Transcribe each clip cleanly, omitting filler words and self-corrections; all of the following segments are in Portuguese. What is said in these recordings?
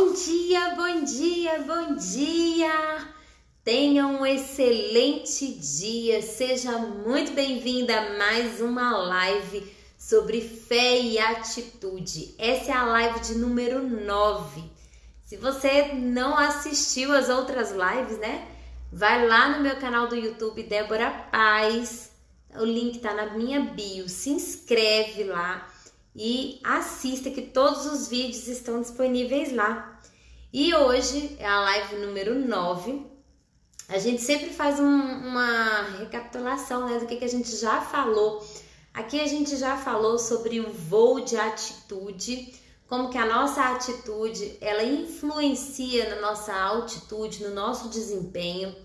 Bom dia, bom dia, bom dia! Tenha um excelente dia, seja muito bem-vinda a mais uma live sobre fé e atitude. Essa é a live de número 9. Se você não assistiu as outras lives, né? Vai lá no meu canal do YouTube, Débora Paz. O link tá na minha bio. Se inscreve lá e assista, que todos os vídeos estão disponíveis lá. E hoje é a live número 9. A gente sempre faz uma recapitulação, né, do que a gente já falou. Aqui a gente já falou sobre o voo de atitude, como que a nossa atitude, ela influencia na nossa altitude, no nosso desempenho.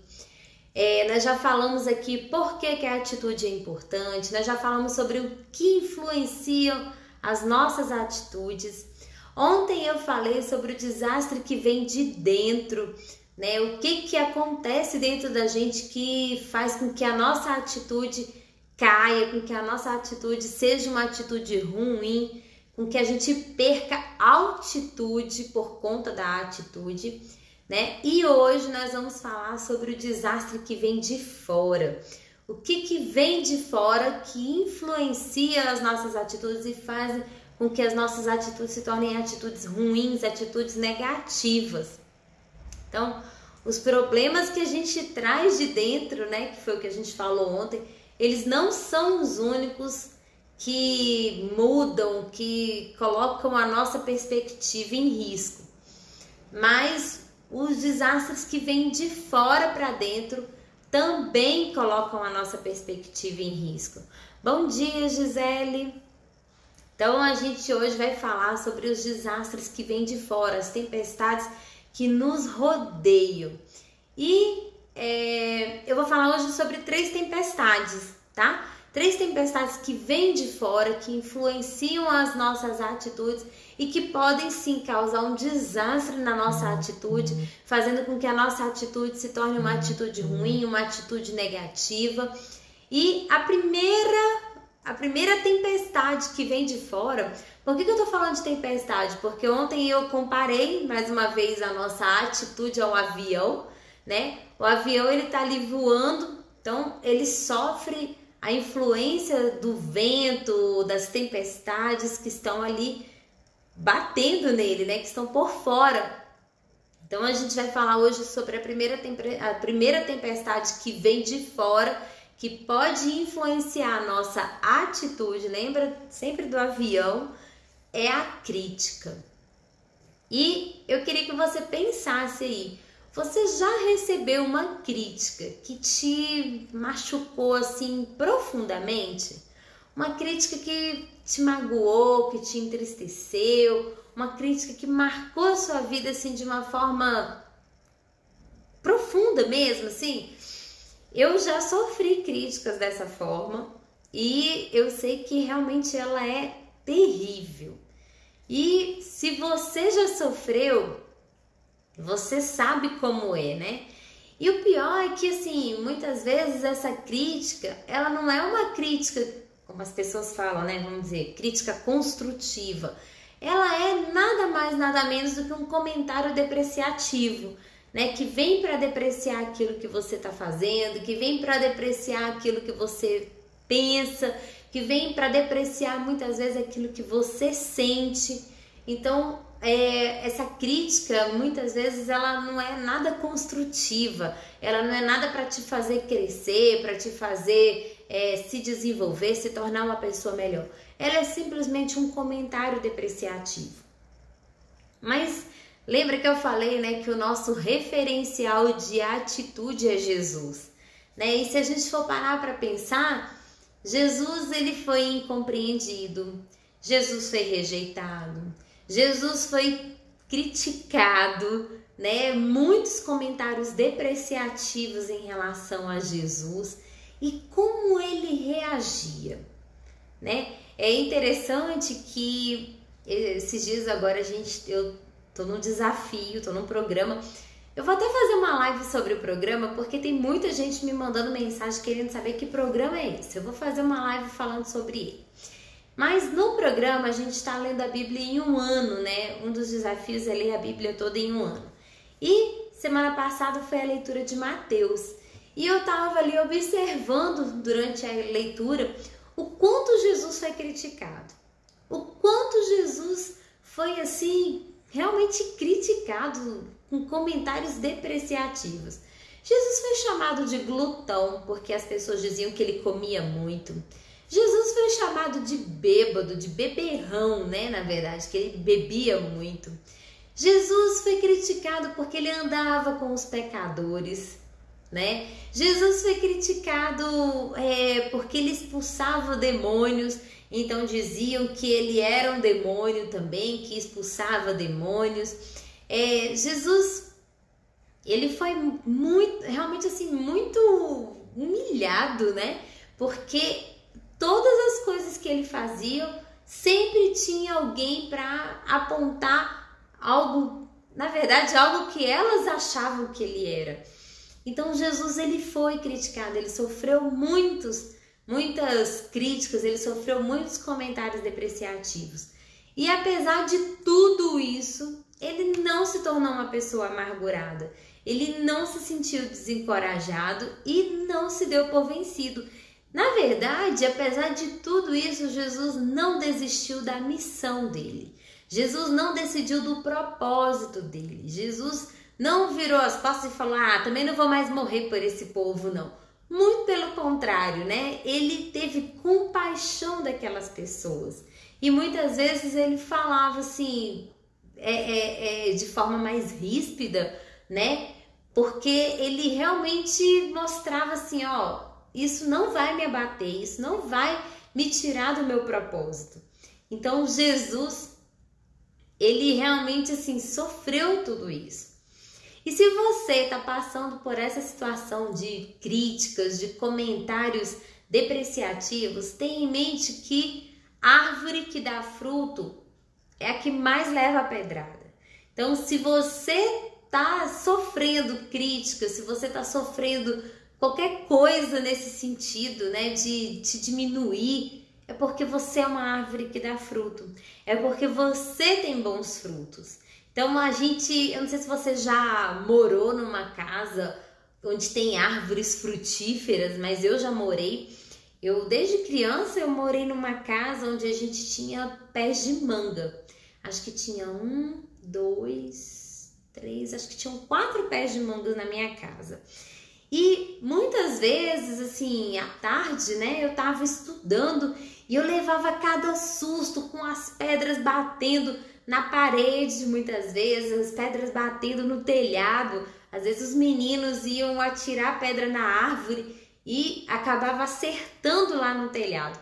Nós já falamos aqui por que a atitude é importante, nós já falamos sobre o que influenciam as nossas atitudes. Ontem eu falei sobre o desastre que vem de dentro, né? O que acontece dentro da gente que faz com que a nossa atitude caia, com que a nossa atitude seja uma atitude ruim, com que a gente perca altitude por conta da atitude, né? E hoje nós vamos falar sobre o desastre que vem de fora. O que vem de fora que influencia as nossas atitudes e faz com que as nossas atitudes se tornem atitudes ruins, atitudes negativas. Então, os problemas que a gente traz de dentro, né, que foi o que a gente falou ontem, eles não são os únicos que mudam, que colocam a nossa perspectiva em risco. Mas os desastres que vêm de fora para dentro também colocam a nossa perspectiva em risco. Bom dia, Gisele! Então, a gente hoje vai falar sobre os desastres que vêm de fora, as tempestades que nos rodeiam. E eu vou falar hoje sobre 3 tempestades, tá? 3 tempestades que vêm de fora, que influenciam as nossas atitudes e que podem sim causar um desastre na nossa atitude, fazendo com que a nossa atitude se torne uma atitude ruim, uma atitude negativa. E a primeira tempestade que vem de fora, por que eu tô falando de tempestade? Porque ontem eu comparei mais uma vez a nossa atitude ao avião, né? O avião, ele tá ali voando, então ele sofre a influência do vento, das tempestades que estão ali batendo nele, né? Que estão por fora. Então a gente vai falar hoje sobre a primeira tempestade que vem de fora, que pode influenciar a nossa atitude. Lembra sempre do avião? É a crítica. E eu queria que você pensasse aí. Você já recebeu uma crítica que te machucou assim profundamente? Uma crítica que te magoou, que te entristeceu, uma crítica que marcou a sua vida assim de uma forma profunda mesmo, assim? Eu já sofri críticas dessa forma e eu sei que realmente ela é terrível. E se você já sofreu, você sabe como é, né? E o pior é que, assim, muitas vezes essa crítica, ela não é uma crítica, como as pessoas falam, né? Vamos dizer, crítica construtiva. Ela é nada mais, nada menos do que um comentário depreciativo, né? Que vem para depreciar aquilo que você está fazendo, que vem para depreciar aquilo que você pensa, que vem para depreciar muitas vezes aquilo que você sente. Então, essa crítica, muitas vezes, ela não é nada construtiva, ela não é nada para te fazer crescer, para te fazer se desenvolver, se tornar uma pessoa melhor. Ela é simplesmente um comentário depreciativo. Mas lembra que eu falei, né, que o nosso referencial de atitude é Jesus, né? E se a gente for parar para pensar, Jesus, ele foi incompreendido, Jesus foi rejeitado, Jesus foi criticado, né? Muitos comentários depreciativos em relação a Jesus e como ele reagia, né? É interessante que esses dias agora eu tô num desafio, tô num programa. Eu vou até fazer uma live sobre o programa, porque tem muita gente me mandando mensagem querendo saber que programa é esse. Eu vou fazer uma live falando sobre ele. Mas no programa a gente está lendo a Bíblia em um ano, né? Um dos desafios é ler a Bíblia toda em um ano. E semana passada foi a leitura de Mateus. E eu estava ali observando durante a leitura o quanto Jesus foi criticado. O quanto Jesus foi assim, realmente criticado com comentários depreciativos. Jesus foi chamado de glutão porque as pessoas diziam que ele comia muito. Jesus foi chamado de bêbado, de beberrão, né? Na verdade, que ele bebia muito. Jesus foi criticado porque ele andava com os pecadores, né? Jesus foi criticado porque ele expulsava demônios. Então diziam que ele era um demônio também, que expulsava demônios. Jesus, ele foi realmente assim, muito humilhado, né? Porque todas as coisas que ele fazia, sempre tinha alguém para apontar algo, na verdade, algo que elas achavam que ele era. Então Jesus, ele foi criticado, ele sofreu muitas críticas, ele sofreu muitos comentários depreciativos. E apesar de tudo isso, ele não se tornou uma pessoa amargurada. Ele não se sentiu desencorajado e não se deu por vencido. Na verdade, apesar de tudo isso, Jesus não desistiu da missão dele. Jesus não decidiu do propósito dele. Jesus não virou as costas e falou: também não vou mais morrer por esse povo, não. Muito pelo contrário, né? Ele teve compaixão daquelas pessoas. E muitas vezes ele falava assim, de forma mais ríspida, né? Porque ele realmente mostrava assim, isso não vai me abater, isso não vai me tirar do meu propósito. Então Jesus, ele realmente assim sofreu tudo isso. E se você está passando por essa situação de críticas, de comentários depreciativos, tenha em mente que a árvore que dá fruto é a que mais leva a pedrada. Então, se você está sofrendo críticas, se você está sofrendo qualquer coisa nesse sentido, né, de te diminuir, é porque você é uma árvore que dá fruto. É porque você tem bons frutos. Então eu não sei se você já morou numa casa onde tem árvores frutíferas, mas eu já morei. Desde criança, eu morei numa casa onde a gente tinha pés de manga. Acho que tinha 1, 2, 3, acho que tinham 4 pés de manga na minha casa. E muitas vezes, assim, à tarde, né, eu tava estudando e eu levava cada susto com as pedras batendo na parede, muitas vezes, as pedras batendo no telhado. Às vezes os meninos iam atirar pedra na árvore e acabava acertando lá no telhado.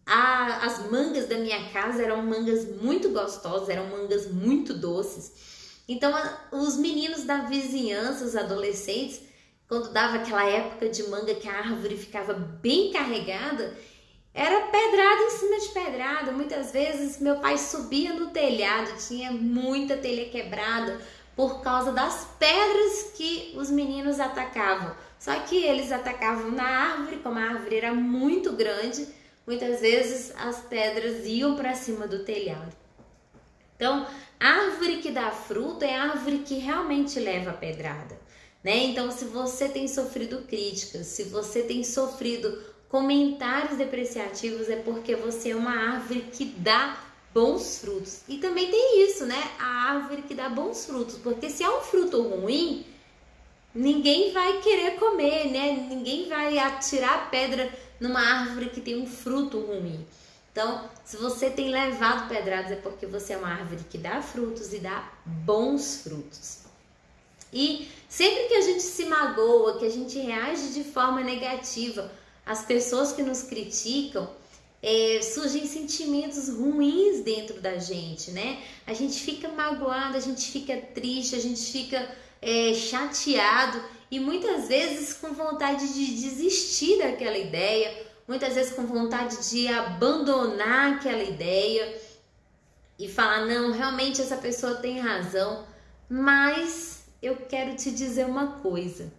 As mangas da minha casa eram mangas muito gostosas, eram mangas muito doces. Então os meninos da vizinhança, os adolescentes, quando dava aquela época de manga que a árvore ficava bem carregada, era pedrada em cima de pedrada. Muitas vezes meu pai subia no telhado, tinha muita telha quebrada por causa das pedras que os meninos atacavam. Só que eles atacavam na árvore, como a árvore era muito grande, muitas vezes as pedras iam para cima do telhado. Então, a árvore que dá fruto é a árvore que realmente leva a pedrada, né? Então, se você tem sofrido críticas, se você tem sofrido comentários depreciativos, é porque você é uma árvore que dá bons frutos. E também tem isso, né? A árvore que dá bons frutos, porque se é um fruto ruim, ninguém vai querer comer, né? Ninguém vai atirar pedra numa árvore que tem um fruto ruim. Então, se você tem levado pedradas, é porque você é uma árvore que dá frutos e dá bons frutos. E sempre que a gente se magoa, que a gente reage de forma negativa às pessoas que nos criticam, surgem sentimentos ruins dentro da gente, né? A gente fica magoado, a gente fica triste, a gente fica chateado e muitas vezes com vontade de desistir daquela ideia, muitas vezes com vontade de abandonar aquela ideia e falar, não, realmente essa pessoa tem razão, mas eu quero te dizer uma coisa,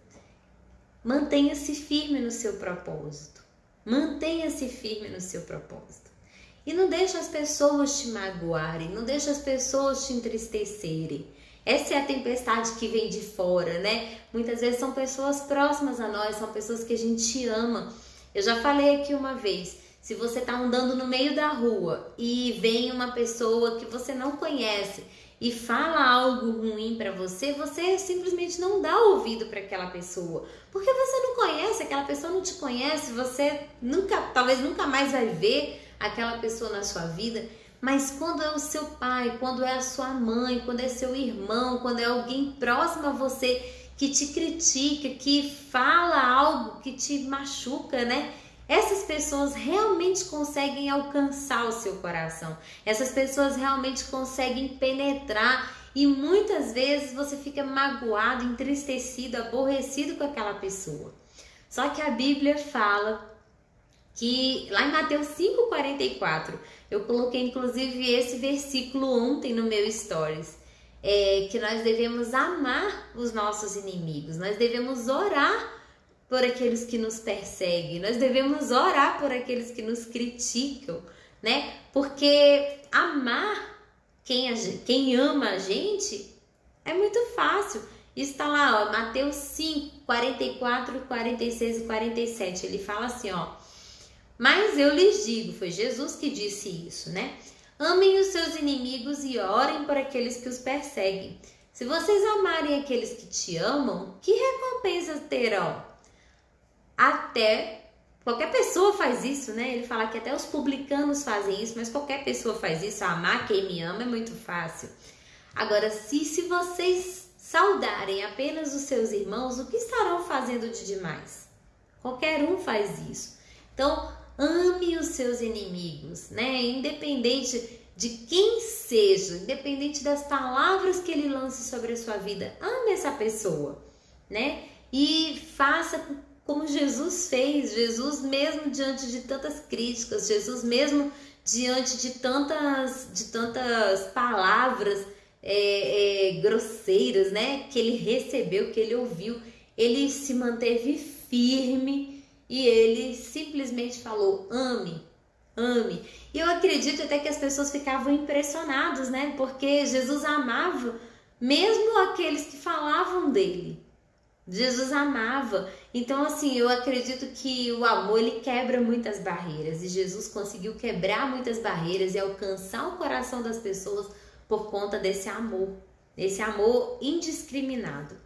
mantenha-se firme no seu propósito, mantenha-se firme no seu propósito. E não deixa as pessoas te magoarem, não deixa as pessoas te entristecerem. Essa é a tempestade que vem de fora, né? Muitas vezes são pessoas próximas a nós, são pessoas que a gente ama. Eu já falei aqui uma vez, se você tá andando no meio da rua e vem uma pessoa que você não conhece e fala algo ruim para você, você simplesmente não dá ouvido para aquela pessoa. Porque você não conhece, aquela pessoa não te conhece, você talvez nunca mais vai ver aquela pessoa na sua vida. Mas quando é o seu pai, quando é a sua mãe, quando é seu irmão, quando é alguém próximo a você que te critica, que fala algo que te machuca, né? Essas pessoas realmente conseguem alcançar o seu coração. Essas pessoas realmente conseguem penetrar e muitas vezes você fica magoado, entristecido, aborrecido com aquela pessoa. Só que a Bíblia fala que lá em Mateus 5,44, eu coloquei inclusive esse versículo ontem no meu stories, que nós devemos amar os nossos inimigos, nós devemos orar por aqueles que nos perseguem, nós devemos orar por aqueles que nos criticam, né? Porque amar quem ama a gente é muito fácil. Isso está lá, ó, Mateus 5, 44, 46 e 47, ele fala assim, ó: mas eu lhes digo, foi Jesus que disse isso, né? Amem os seus inimigos e orem por aqueles que os perseguem. Se vocês amarem aqueles que te amam, que recompensas terão? Até qualquer pessoa faz isso, né? Ele fala que até os publicanos fazem isso, mas qualquer pessoa faz isso. Amar quem me ama é muito fácil. Agora, se vocês saudarem apenas os seus irmãos, o que estarão fazendo de demais? Qualquer um faz isso. Então, ame os seus inimigos, né? Independente de quem seja, independente das palavras que ele lance sobre a sua vida, ame essa pessoa, né? E faça como Jesus fez. Jesus mesmo diante de tantas críticas, Jesus mesmo diante de tantas palavras grosseiras, né? Que ele recebeu, que ele ouviu, ele se manteve firme. E ele simplesmente falou, ame, ame. E eu acredito até que as pessoas ficavam impressionadas, né? Porque Jesus amava mesmo aqueles que falavam dele. Jesus amava. Então, assim, eu acredito que o amor, ele quebra muitas barreiras. E Jesus conseguiu quebrar muitas barreiras e alcançar o coração das pessoas por conta desse amor indiscriminado.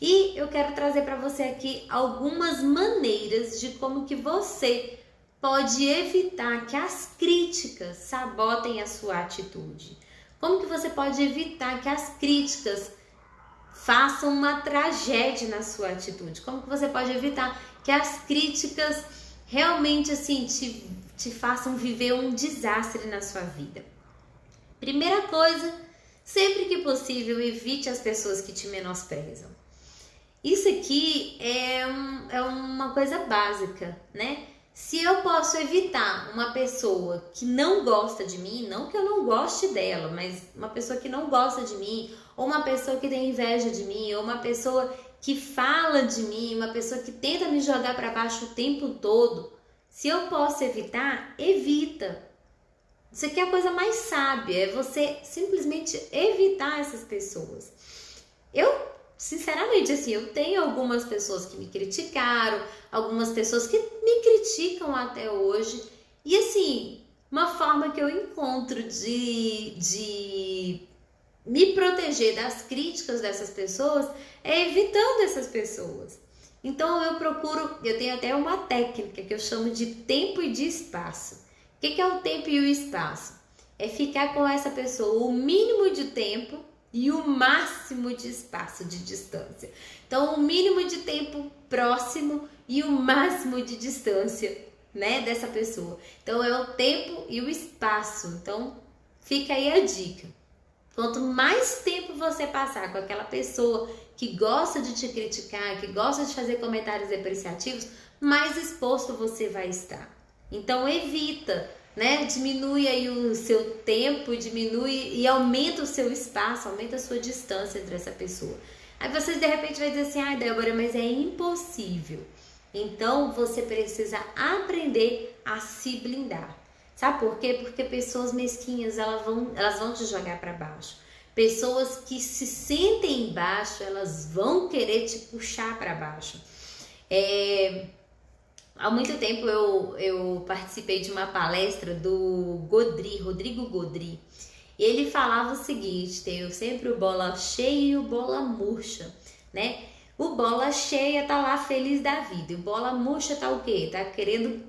E eu quero trazer para você aqui algumas maneiras de como que você pode evitar que as críticas sabotem a sua atitude. Como que você pode evitar que as críticas façam uma tragédia na sua atitude? Como que você pode evitar que as críticas realmente assim te façam viver um desastre na sua vida? Primeira coisa, sempre que possível, evite as pessoas que te menosprezam. Isso aqui é uma coisa básica, né? Se eu posso evitar uma pessoa que não gosta de mim, não que eu não goste dela, mas uma pessoa que não gosta de mim, ou uma pessoa que tem inveja de mim, ou uma pessoa que fala de mim, uma pessoa que tenta me jogar para baixo o tempo todo, se eu posso evitar, evita. Isso aqui é a coisa mais sábia, é você simplesmente evitar essas pessoas. Sinceramente, assim, eu tenho algumas pessoas que me criticaram, algumas pessoas que me criticam até hoje. E assim, uma forma que eu encontro de me proteger das críticas dessas pessoas é evitando essas pessoas. Então eu tenho até uma técnica que eu chamo de tempo e de espaço. O que é o tempo e o espaço? É ficar com essa pessoa o mínimo de tempo e o máximo de espaço de distância. Então, o mínimo de tempo próximo e o máximo de distância, né, dessa pessoa. Então, é o tempo e o espaço. Então, fica aí a dica. Quanto mais tempo você passar com aquela pessoa que gosta de te criticar, que gosta de fazer comentários depreciativos, mais exposto você vai estar. Então, evita, né? Diminui aí o seu tempo, diminui e aumenta o seu espaço, aumenta a sua distância entre essa pessoa. Aí você de repente vai dizer assim, ai Débora, mas é impossível. Então você precisa aprender a se blindar. Sabe por quê? Porque pessoas mesquinhas, elas vão te jogar para baixo. Pessoas que se sentem embaixo, elas vão querer te puxar para baixo. Há muito tempo eu participei de uma palestra do Rodrigo Godri. E ele falava o seguinte: tem sempre o bola cheia e o bola murcha, né? O bola cheia tá lá feliz da vida. E o bola murcha tá o quê? Tá querendo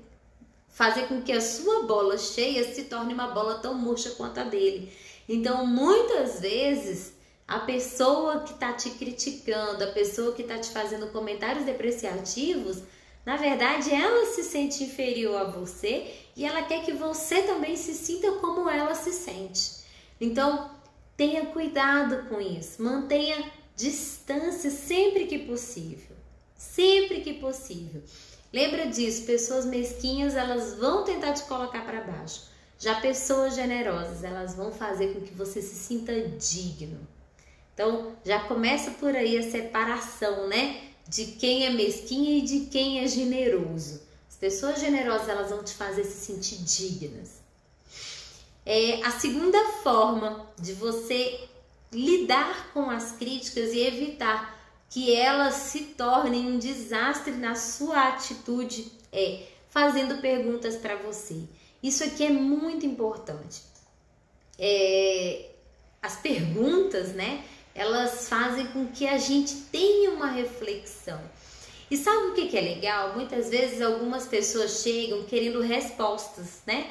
fazer com que a sua bola cheia se torne uma bola tão murcha quanto a dele. Então, muitas vezes, a pessoa que tá te criticando, a pessoa que tá te fazendo comentários depreciativos, na verdade, ela se sente inferior a você e ela quer que você também se sinta como ela se sente. Então, tenha cuidado com isso. Mantenha distância sempre que possível. Sempre que possível. Lembra disso, pessoas mesquinhas, elas vão tentar te colocar para baixo. Já pessoas generosas, elas vão fazer com que você se sinta digno. Então, já começa por aí a separação, né? De quem é mesquinha e de quem é generoso. As pessoas generosas, elas vão te fazer se sentir dignas. A segunda forma de você lidar com as críticas e evitar que elas se tornem um desastre na sua atitude é fazendo perguntas para você. Isso aqui é muito importante. As perguntas, né? Elas fazem com que a gente tenha uma reflexão. E sabe o que é legal? Muitas vezes algumas pessoas chegam querendo respostas, né?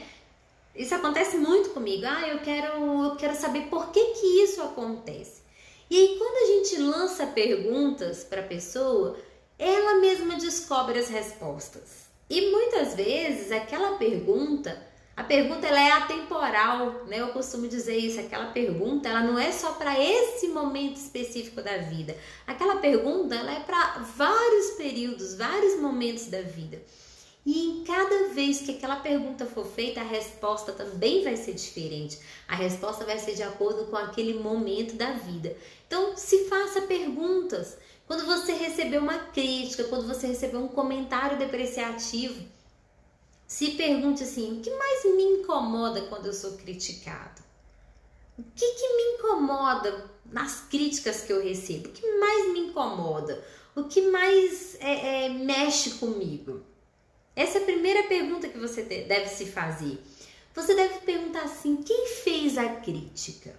Isso acontece muito comigo. Eu quero saber por que isso acontece. E aí, quando a gente lança perguntas para a pessoa, ela mesma descobre as respostas. E muitas vezes aquela pergunta, ela é atemporal, né? Eu costumo dizer isso, aquela pergunta, ela não é só para esse momento específico da vida. Aquela pergunta, ela é para vários períodos, vários momentos da vida. E em cada vez que aquela pergunta for feita, a resposta também vai ser diferente. A resposta vai ser de acordo com aquele momento da vida. Então, se faça perguntas. Quando você receber uma crítica, quando você receber um comentário depreciativo, se pergunte assim: o que mais me incomoda quando eu sou criticado? O que me incomoda nas críticas que eu recebo? O que mais me incomoda? O que mais mexe comigo? Essa é a primeira pergunta que você deve se fazer. Você deve perguntar assim: quem fez a crítica?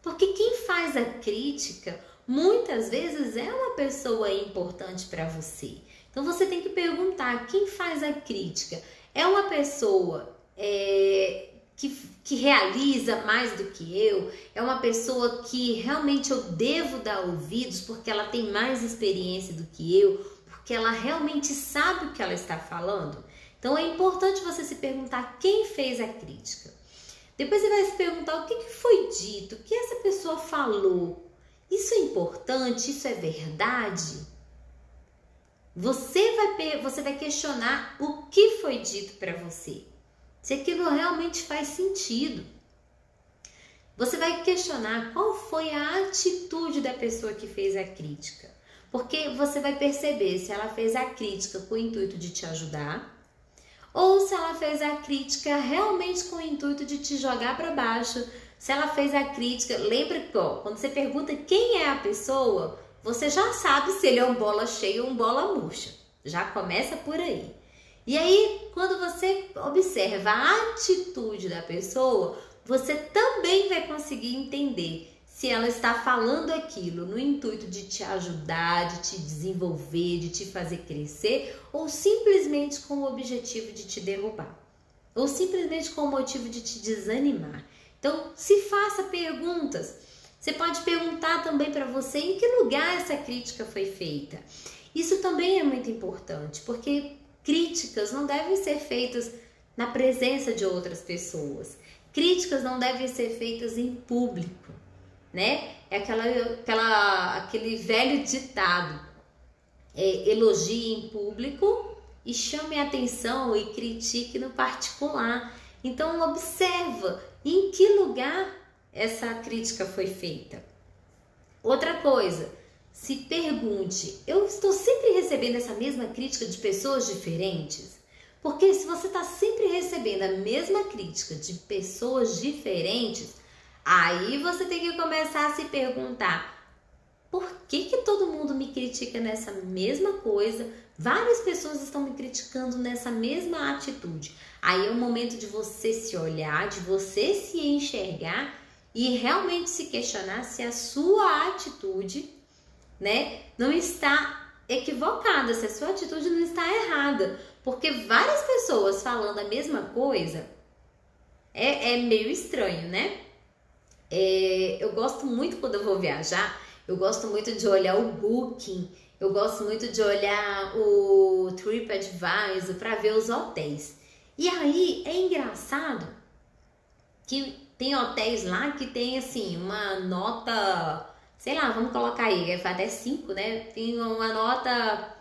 Porque quem faz a crítica muitas vezes é uma pessoa importante para você. Então você tem que perguntar: quem faz a crítica? É uma pessoa que realiza mais do que eu? É uma pessoa que realmente eu devo dar ouvidos porque ela tem mais experiência do que eu? Que ela realmente sabe o que ela está falando? Então é importante você se perguntar quem fez a crítica. Depois você vai se perguntar o que foi dito, o que essa pessoa falou. Isso é importante? Isso é verdade? Você vai questionar o que foi dito para você. Se aquilo realmente faz sentido. Você vai questionar qual foi a atitude da pessoa que fez a crítica. Porque você vai perceber se ela fez a crítica com o intuito de te ajudar ou se ela fez a crítica realmente com o intuito de te jogar para baixo. Se ela fez a crítica, lembra que quando você pergunta quem é a pessoa, você já sabe se ele é um bola cheia ou um bola murcha. Já começa por aí. E aí, quando você observa a atitude da pessoa, você também vai conseguir entender se ela está falando aquilo no intuito de te ajudar, de te desenvolver, de te fazer crescer, ou simplesmente com o objetivo de te derrubar, ou simplesmente com o motivo de te desanimar. Então, se faça perguntas. Você pode perguntar também para você em que lugar essa crítica foi feita. Isso também é muito importante, porque críticas não devem ser feitas na presença de outras pessoas. Críticas não devem ser feitas em público. Né? É aquele velho ditado: elogie em público e chame a atenção e critique no particular. Então observa em que lugar essa crítica foi feita. Outra coisa, se pergunte: eu estou sempre recebendo essa mesma crítica de pessoas diferentes? Porque se você está sempre recebendo a mesma crítica de pessoas diferentes, aí você tem que começar a se perguntar: por que todo mundo me critica nessa mesma coisa? Várias pessoas estão me criticando nessa mesma atitude. Aí é o momento de você se olhar, de você se enxergar e realmente se questionar se a sua atitude, né, não está equivocada, se a sua atitude não está errada. Porque várias pessoas falando a mesma coisa é meio estranho, né? Eu gosto muito quando eu vou viajar, eu gosto muito de olhar o Booking, eu gosto muito de olhar o TripAdvisor para ver os hotéis. E aí é engraçado que tem hotéis lá que tem assim uma nota, sei lá, vamos colocar aí, vai até 5, né? Tem uma nota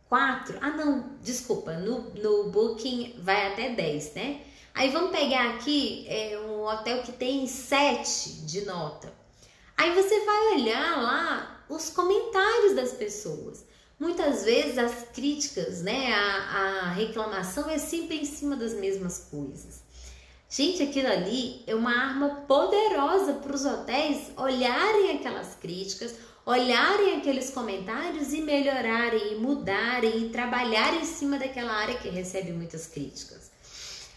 4. Ah, não, desculpa, no Booking vai até 10, né? Aí vamos pegar aqui um hotel que tem 7 de nota. Aí você vai olhar lá os comentários das pessoas. Muitas vezes as críticas, né, a reclamação é sempre em cima das mesmas coisas. Gente, aquilo ali é uma arma poderosa para os hotéis olharem aquelas críticas, olharem aqueles comentários e melhorarem, e mudarem, e trabalharem em cima daquela área que recebe muitas críticas.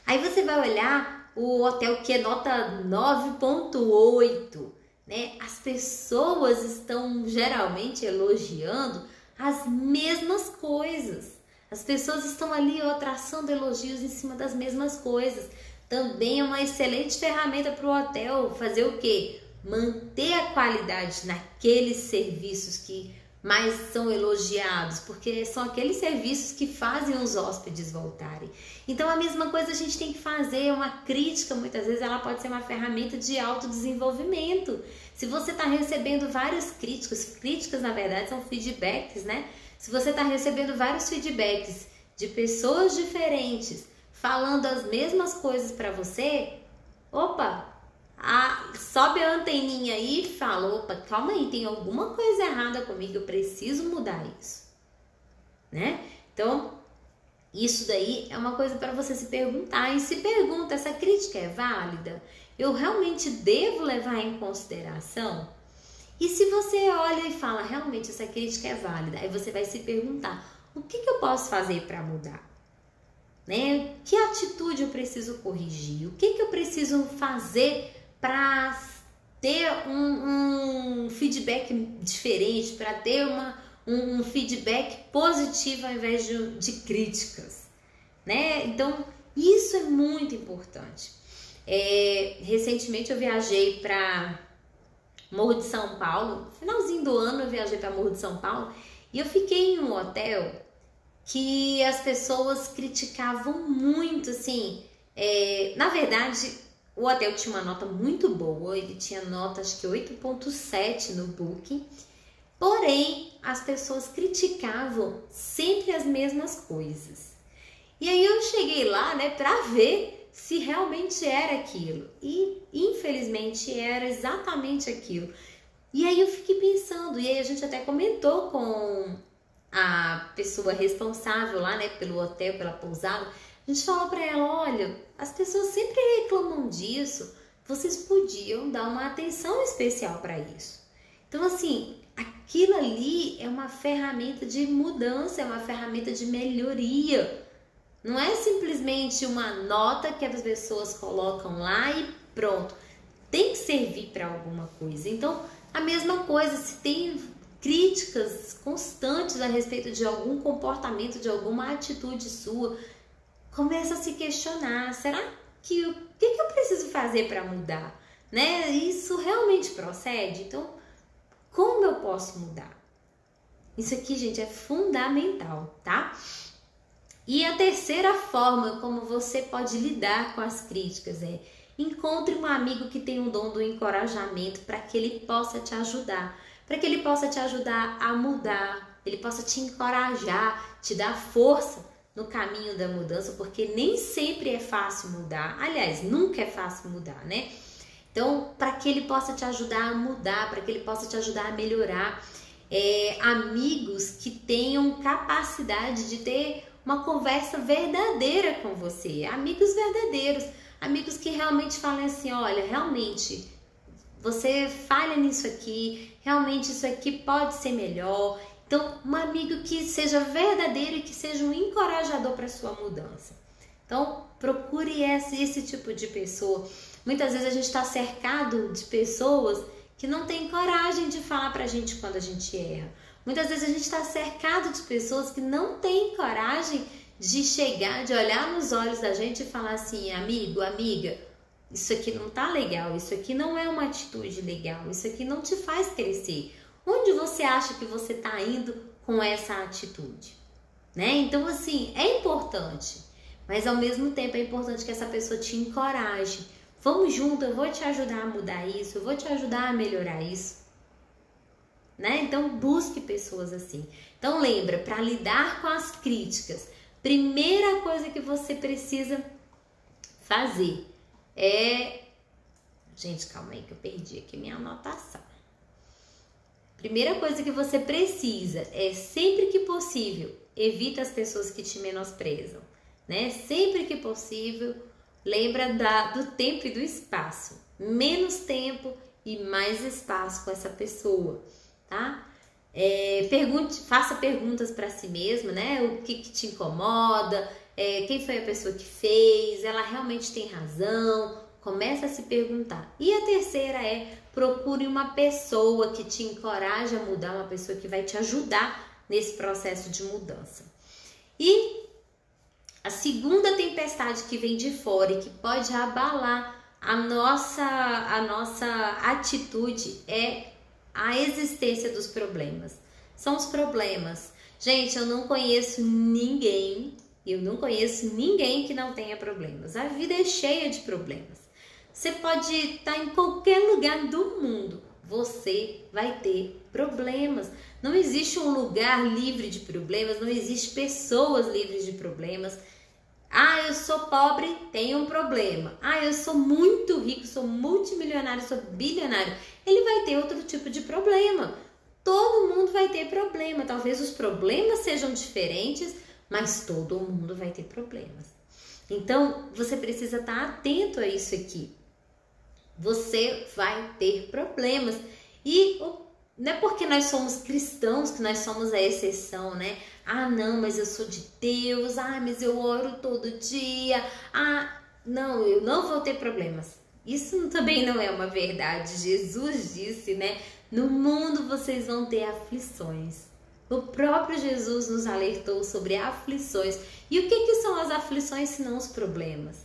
Aí você vai olhar o hotel que é nota 9.8, né? As pessoas estão geralmente elogiando as mesmas coisas. As pessoas estão ali traçando elogios em cima das mesmas coisas. Também é uma excelente ferramenta para o hotel fazer o quê? Manter a qualidade naqueles serviços que mais são elogiados, porque são aqueles serviços que fazem os hóspedes voltarem. Então a mesma coisa a gente tem que fazer. Uma crítica, muitas vezes, ela pode ser uma ferramenta de autodesenvolvimento. Se você está recebendo várias críticas na verdade são feedbacks, né? Se você está recebendo vários feedbacks de pessoas diferentes falando as mesmas coisas para você, opa, sobe a anteninha aí e fala: opa, calma aí, tem alguma coisa errada comigo, eu preciso mudar isso, né? Então, isso daí é uma coisa para você se perguntar. E se pergunta: essa crítica é válida? Eu realmente devo levar em consideração? E se você olha e fala: realmente essa crítica é válida, aí você vai se perguntar: o que eu posso fazer para mudar? Né? Que atitude eu preciso corrigir? O que eu preciso fazer para ter um feedback diferente, para ter um feedback positivo ao invés de críticas, né? Então, isso é muito importante. Recentemente eu viajei para Morro de São Paulo, finalzinho do ano eu viajei para Morro de São Paulo e eu fiquei em um hotel que as pessoas criticavam muito, assim, na verdade o hotel tinha uma nota muito boa, ele tinha nota acho que 8.7 no Booking, porém as pessoas criticavam sempre as mesmas coisas. E aí eu cheguei lá, né, para ver se realmente era aquilo, e infelizmente era exatamente aquilo. E aí eu fiquei pensando, e aí a gente até comentou com a pessoa responsável lá, né, pelo hotel, pela pousada. A gente falou para ela: olha, as pessoas sempre reclamam disso, vocês podiam dar uma atenção especial para isso. Então, assim, aquilo ali é uma ferramenta de mudança, é uma ferramenta de melhoria. Não é simplesmente uma nota que as pessoas colocam lá e pronto. Tem que servir para alguma coisa. Então, a mesma coisa, se tem críticas constantes a respeito de algum comportamento, de alguma atitude sua, começa a se questionar: será que o que eu preciso fazer para mudar? Né? Isso realmente procede? Então, como eu posso mudar? Isso aqui, gente, é fundamental, tá? E a terceira forma como você pode lidar com as críticas é: encontre um amigo que tem o dom do encorajamento para que ele possa te ajudar. Para que ele possa te ajudar a mudar, ele possa te encorajar, te dar força no caminho da mudança, porque nem sempre é fácil mudar. Aliás, nunca é fácil mudar, né? Então, para que ele possa te ajudar a mudar, para que ele possa te ajudar a melhorar, amigos que tenham capacidade de ter uma conversa verdadeira com você, amigos verdadeiros, amigos que realmente falem assim, olha, realmente você falha nisso aqui, realmente isso aqui pode ser melhor. Então, um amigo que seja verdadeiro e que seja um encorajador para sua mudança. Então, procure esse tipo de pessoa. Muitas vezes a gente está cercado de pessoas que não têm coragem de falar pra gente quando a gente erra. Muitas vezes a gente está cercado de pessoas que não têm coragem de chegar, de olhar nos olhos da gente e falar assim, amigo, amiga, isso aqui não tá legal, isso aqui não é uma atitude legal, isso aqui não te faz crescer. Onde você acha que você tá indo com essa atitude? Né? Então, assim, é importante, mas ao mesmo tempo é importante que essa pessoa te encoraje. Vamos junto, eu vou te ajudar a mudar isso, eu vou te ajudar a melhorar isso. Né? Então, busque pessoas assim. Então, lembra, para lidar com as críticas, primeira coisa que você precisa fazer é... Gente, calma aí que eu perdi aqui minha anotação. Primeira coisa que você precisa é, sempre que possível, evita as pessoas que te menosprezam. Né? Sempre que possível, lembra do tempo e do espaço. Menos tempo e mais espaço com essa pessoa. Tá? Faça perguntas para si mesma, né? O que te incomoda, quem foi a pessoa que fez, ela realmente tem razão, começa a se perguntar. E a terceira é, procure uma pessoa que te encoraje a mudar, uma pessoa que vai te ajudar nesse processo de mudança. E a segunda tempestade que vem de fora e que pode abalar a nossa atitude é a existência dos problemas. São os problemas. Gente, eu não conheço ninguém que não tenha problemas. A vida é cheia de problemas. Você pode estar em qualquer lugar do mundo, você vai ter problemas. Não existe um lugar livre de problemas, não existe pessoas livres de problemas. Ah, eu sou pobre, tenho um problema. Ah, eu sou muito rico, sou multimilionário, sou bilionário. Ele vai ter outro tipo de problema. Todo mundo vai ter problema. Talvez os problemas sejam diferentes, mas todo mundo vai ter problemas. Então, você precisa estar atento a isso aqui. Você vai ter problemas. E não é porque nós somos cristãos que nós somos a exceção, né? Ah, não, mas eu sou de Deus. Ah, mas eu oro todo dia. Ah, não, eu não vou ter problemas. Isso também não é uma verdade. Jesus disse, né? No mundo vocês vão ter aflições. O próprio Jesus nos alertou sobre aflições. E o que são as aflições se não os problemas?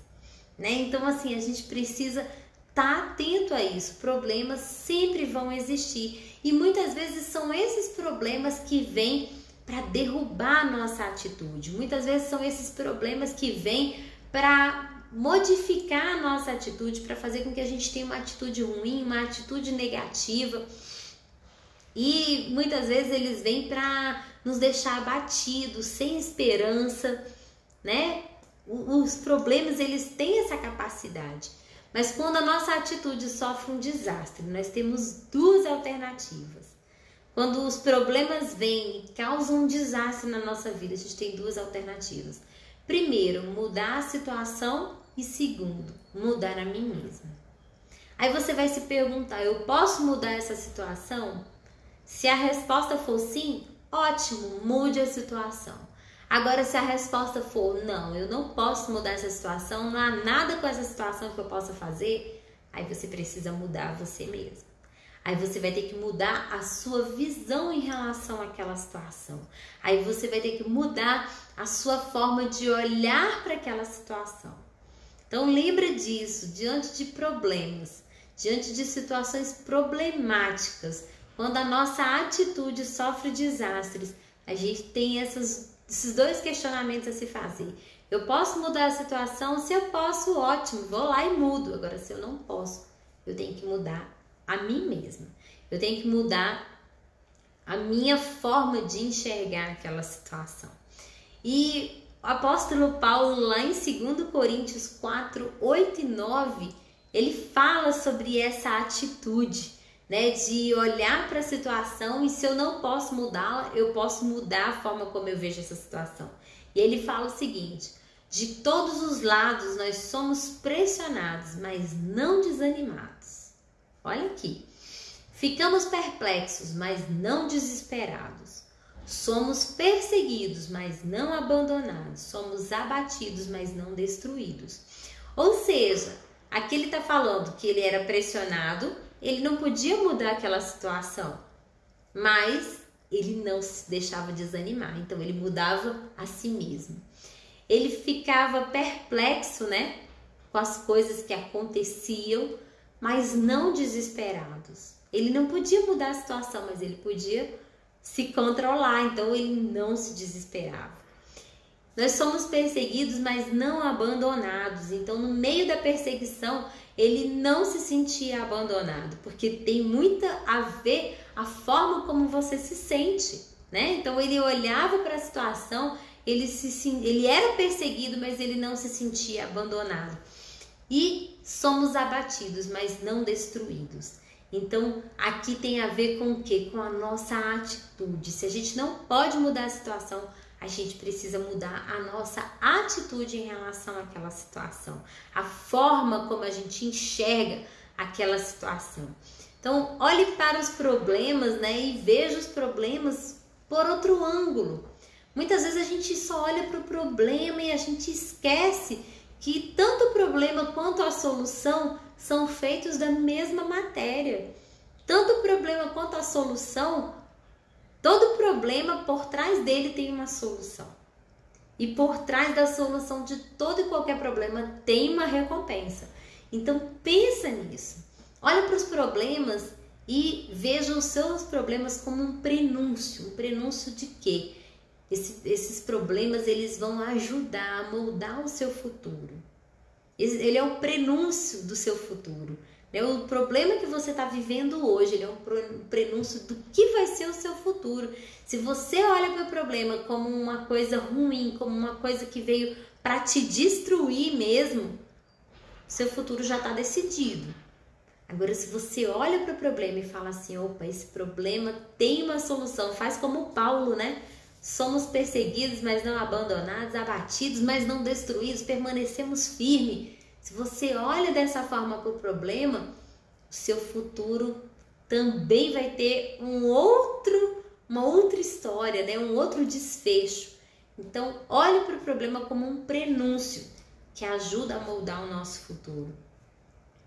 Né? Então, assim, a gente precisa estar atento a isso. Problemas sempre vão existir. E muitas vezes são esses problemas que vêm para derrubar a nossa atitude. Muitas vezes são esses problemas que vêm para modificar a nossa atitude, para fazer com que a gente tenha uma atitude ruim, uma atitude negativa. E muitas vezes eles vêm para nos deixar abatidos, sem esperança, né? Os problemas, eles têm essa capacidade. Mas quando a nossa atitude sofre um desastre, nós temos duas alternativas. Quando os problemas vêm e causam um desastre na nossa vida, a gente tem duas alternativas. Primeiro, mudar a situação e segundo, mudar a mim mesma. Aí você vai se perguntar, eu posso mudar essa situação? Se a resposta for sim, ótimo, mude a situação. Agora, se a resposta for não, eu não posso mudar essa situação, não há nada com essa situação que eu possa fazer, aí você precisa mudar você mesmo. Aí você vai ter que mudar a sua visão em relação àquela situação. Aí você vai ter que mudar a sua forma de olhar para aquela situação. Então lembra disso, diante de problemas, diante de situações problemáticas, quando a nossa atitude sofre desastres, a gente tem esses dois questionamentos a se fazer. Eu posso mudar a situação? Se eu posso, ótimo, vou lá e mudo. Agora, se eu não posso, eu tenho que mudar a mim mesma. Eu tenho que mudar a minha forma de enxergar aquela situação. E o apóstolo Paulo, lá em 2 Coríntios 4, 8 e 9, ele fala sobre essa atitude, né, de olhar para a situação e se eu não posso mudá-la, eu posso mudar a forma como eu vejo essa situação. E ele fala o seguinte: de todos os lados nós somos pressionados, mas não desanimados. Olha aqui. Ficamos perplexos, mas não desesperados. Somos perseguidos, mas não abandonados. Somos abatidos, mas não destruídos. Ou seja, aqui ele está falando que ele era pressionado, ele não podia mudar aquela situação, mas ele não se deixava desanimar, então ele mudava a si mesmo. Ele ficava perplexo, né, com as coisas que aconteciam, mas não desesperados. Ele não podia mudar a situação, mas ele podia se controlar, então ele não se desesperava. Nós somos perseguidos, mas não abandonados. Então, no meio da perseguição, ele não se sentia abandonado, porque tem muito a ver a forma como você se sente, né? Então, ele olhava para a situação, ele era perseguido, mas ele não se sentia abandonado. E somos abatidos, mas não destruídos. Então, aqui tem a ver com o quê? Com a nossa atitude. Se a gente não pode mudar a situação, a gente precisa mudar a nossa atitude em relação àquela situação. A forma como a gente enxerga aquela situação. Então, olhe para os problemas, né? E veja os problemas por outro ângulo. Muitas vezes a gente só olha para o problema e a gente esquece que tanto o problema quanto a solução são feitos da mesma matéria. Tanto o problema quanto a solução, todo problema por trás dele tem uma solução. E por trás da solução de todo e qualquer problema tem uma recompensa. Então pensa nisso. Olha para os problemas e veja os seus problemas como um prenúncio. Um prenúncio de quê? Esses problemas, eles vão ajudar a moldar o seu futuro. Ele é o prenúncio do seu futuro. O problema que você está vivendo hoje, ele é um prenúncio do que vai ser o seu futuro. Se você olha para o problema como uma coisa ruim, como uma coisa que veio para te destruir mesmo, seu futuro já está decidido. Agora, se você olha para o problema e fala assim, opa, esse problema tem uma solução, faz como o Paulo, né? Somos perseguidos, mas não abandonados, abatidos, mas não destruídos, permanecemos firmes. Se você olha dessa forma para o problema, o seu futuro também vai ter uma outra história, né? Um outro desfecho. Então, olhe para o problema como um prenúncio que ajuda a moldar o nosso futuro.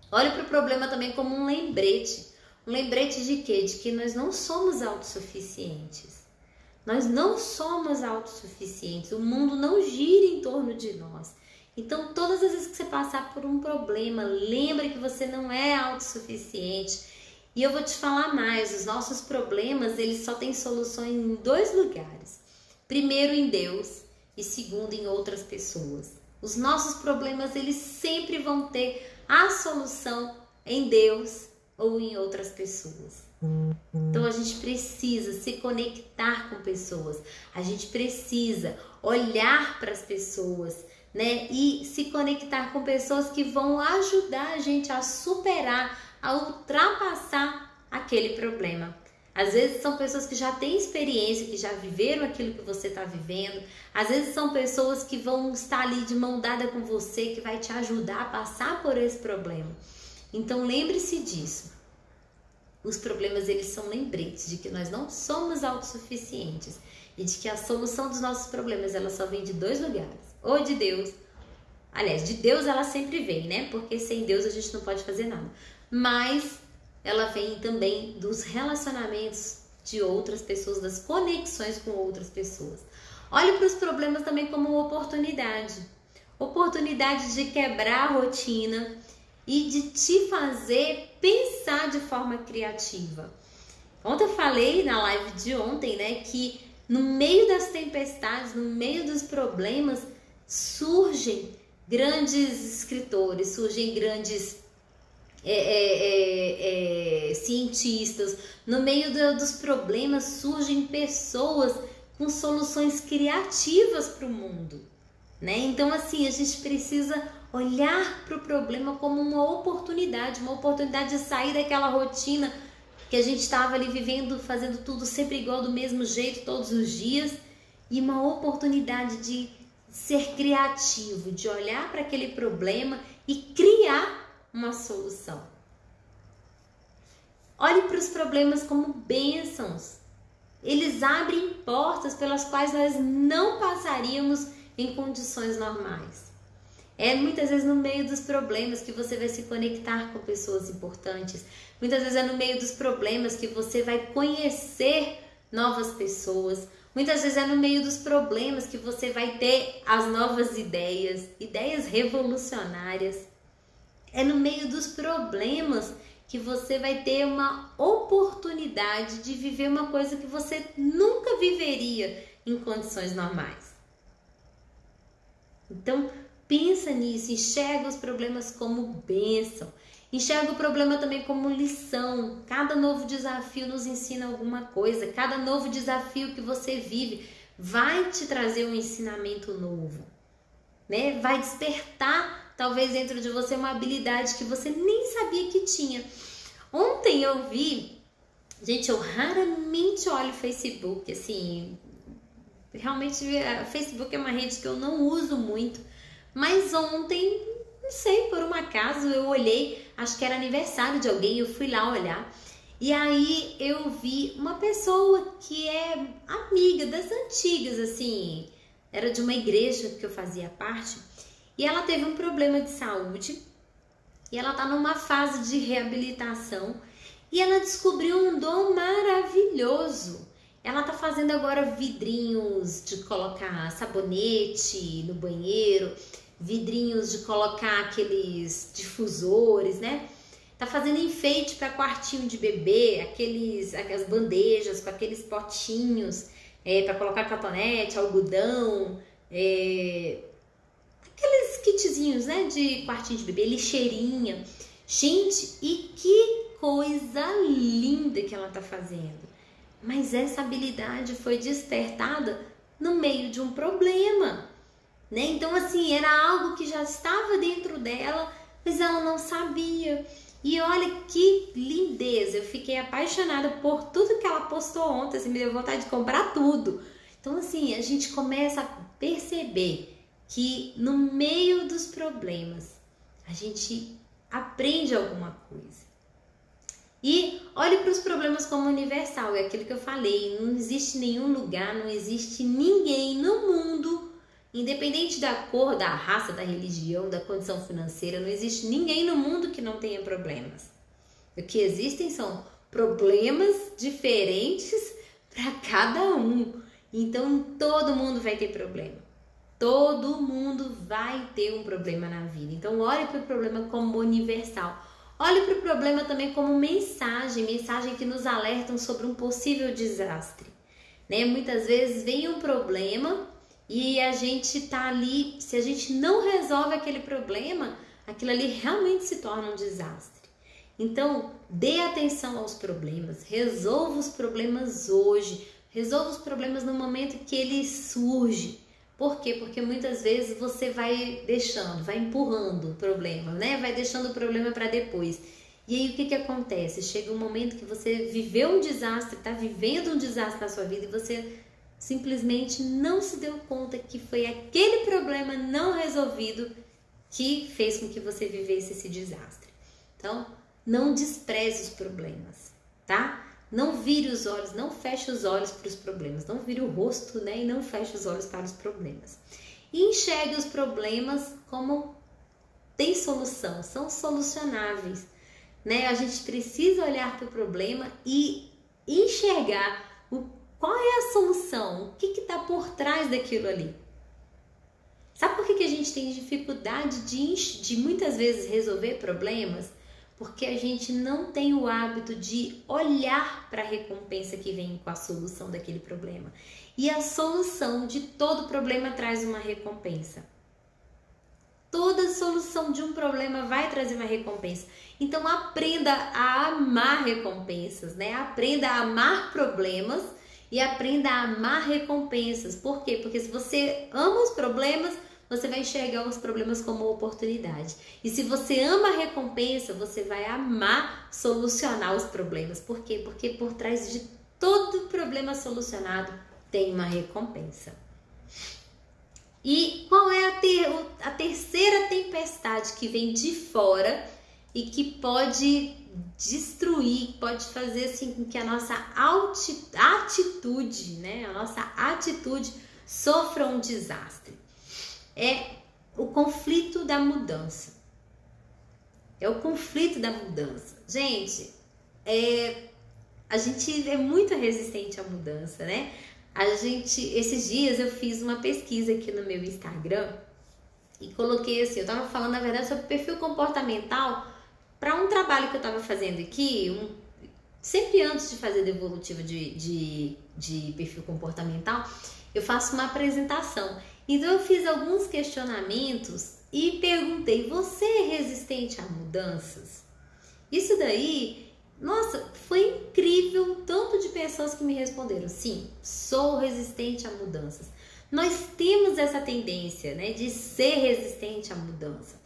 Olhe para o problema também como um lembrete. Um lembrete de quê? De que nós não somos autossuficientes. Nós não somos autossuficientes, o mundo não gira em torno de nós. Então, todas as vezes que você passar por um problema, lembre que você não é autossuficiente. E eu vou te falar mais, os nossos problemas, eles só têm soluções em 2 lugares. Primeiro, em Deus, e segundo, em outras pessoas. Os nossos problemas, eles sempre vão ter a solução em Deus ou em outras pessoas. Então a gente precisa se conectar com pessoas, a gente precisa olhar para as pessoas, né? E se conectar com pessoas que vão ajudar a gente a superar, a ultrapassar aquele problema. Às vezes são pessoas que já têm experiência, que já viveram aquilo que você está vivendo. Às vezes são pessoas que vão estar ali de mão dada com você, que vai te ajudar a passar por esse problema. Então lembre-se disso. Os problemas, eles são lembretes de que nós não somos autossuficientes e de que a solução dos nossos problemas, ela só vem de 2 lugares, ou de Deus. Aliás, de Deus ela sempre vem, né? Porque sem Deus a gente não pode fazer nada. Mas ela vem também dos relacionamentos de outras pessoas, das conexões com outras pessoas. Olhe para os problemas também como oportunidade. Oportunidade de quebrar a rotina e de te fazer pensar de forma criativa. Ontem eu falei na live de ontem, né, que no meio das tempestades, no meio dos problemas, surgem grandes escritores, surgem grandes cientistas. No meio dos problemas surgem pessoas com soluções criativas para o mundo, né? Então, assim, a gente precisa olhar para o problema como uma oportunidade de sair daquela rotina que a gente estava ali vivendo, fazendo tudo sempre igual, do mesmo jeito, todos os dias, e uma oportunidade de ser criativo, de olhar para aquele problema e criar uma solução. Olhe para os problemas como bênçãos. Eles abrem portas pelas quais nós não passaríamos em condições normais. É muitas vezes no meio dos problemas que você vai se conectar com pessoas importantes. Muitas vezes é no meio dos problemas que você vai conhecer novas pessoas. Muitas vezes é no meio dos problemas que você vai ter as novas ideias, ideias revolucionárias. É no meio dos problemas que você vai ter uma oportunidade de viver uma coisa que você nunca viveria em condições normais. Então, pensa nisso, enxerga os problemas como bênção. Enxerga o problema também como lição. Cada novo desafio nos ensina alguma coisa. Cada novo desafio que você vive vai te trazer um ensinamento novo, né? Vai despertar, talvez, dentro de você uma habilidade que você nem sabia que tinha. Ontem eu vi... Gente, eu raramente olho Facebook, assim... Realmente, Facebook é uma rede que eu não uso muito. Mas ontem... Não sei, por um acaso eu olhei, acho que era aniversário de alguém, eu fui lá olhar. E aí eu vi uma pessoa que é amiga das antigas, assim, era de uma igreja que eu fazia parte. E ela teve um problema de saúde e ela tá numa fase de reabilitação. E ela descobriu um dom maravilhoso. Ela tá fazendo agora vidrinhos de colocar sabonete no banheiro, vidrinhos de colocar aqueles difusores, né? Tá fazendo enfeite para quartinho de bebê, aquelas bandejas com aqueles potinhos para colocar cotonete, algodão, aqueles kitzinhos, né, de quartinho de bebê, lixeirinha. Gente, e que coisa linda que ela tá fazendo. Mas essa habilidade foi despertada no meio de um problema. Né? Então, assim, era algo que já estava dentro dela, mas ela não sabia. E olha que lindeza, eu fiquei apaixonada por tudo que ela postou ontem, assim, me deu vontade de comprar tudo. Então, assim, a gente começa a perceber que no meio dos problemas, a gente aprende alguma coisa. E olhe para os problemas como universal, é aquilo que eu falei, não existe nenhum lugar, não existe ninguém no mundo, independente da cor, da raça, da religião, da condição financeira, não existe ninguém no mundo que não tenha problemas. O que existem são problemas diferentes para cada um. Então, todo mundo vai ter problema. Todo mundo vai ter um problema na vida. Então, olhe para o problema como universal. Olhe para o problema também como mensagem que nos alertam sobre um possível desastre. Né? Muitas vezes vem um problema e a gente tá ali, se a gente não resolve aquele problema, aquilo ali realmente se torna um desastre. Então, dê atenção aos problemas, resolva os problemas hoje, resolva os problemas no momento que ele surge. Por quê? Porque muitas vezes você vai deixando, vai empurrando o problema, né? Vai deixando o problema para depois. E aí o que acontece? Chega um momento que você viveu um desastre, está vivendo um desastre na sua vida e você simplesmente não se deu conta que foi aquele problema não resolvido que fez com que você vivesse esse desastre. Então, não despreze os problemas, tá? Não vire os olhos, não feche os olhos para os problemas, não vire o rosto, né? E não feche os olhos para os problemas. E enxergue os problemas como tem solução, são solucionáveis, né? A gente precisa olhar para o problema e enxergar qual é a solução, o que está por trás daquilo ali. Sabe por que a gente tem dificuldade de muitas vezes resolver problemas? Porque a gente não tem o hábito de olhar para a recompensa que vem com a solução daquele problema. E a solução de todo problema traz uma recompensa. Toda solução de um problema vai trazer uma recompensa. Então aprenda a amar recompensas, né? Aprenda a amar problemas e aprenda a amar recompensas. Por quê? Porque se você ama os problemas, você vai enxergar os problemas como oportunidade. E se você ama a recompensa, você vai amar solucionar os problemas. Por quê? Porque por trás de todo problema solucionado tem uma recompensa. E qual é a terceira tempestade que vem de fora e que pode destruir, pode fazer assim com que a nossa atitude, né, a nossa atitude sofra um desastre? É o conflito da mudança. É o conflito da mudança. Gente, a gente é muito resistente à mudança, né? Esses dias eu fiz uma pesquisa aqui no meu Instagram e coloquei assim, eu tava falando na verdade sobre perfil comportamental para um trabalho que eu tava fazendo aqui, sempre antes de fazer devolutiva de perfil comportamental, eu faço uma apresentação. Então eu fiz alguns questionamentos e perguntei, você é resistente a mudanças? Isso daí, nossa, foi incrível o tanto de pessoas que me responderam, sim, sou resistente a mudanças. Nós temos essa tendência, né, de ser resistente à mudança.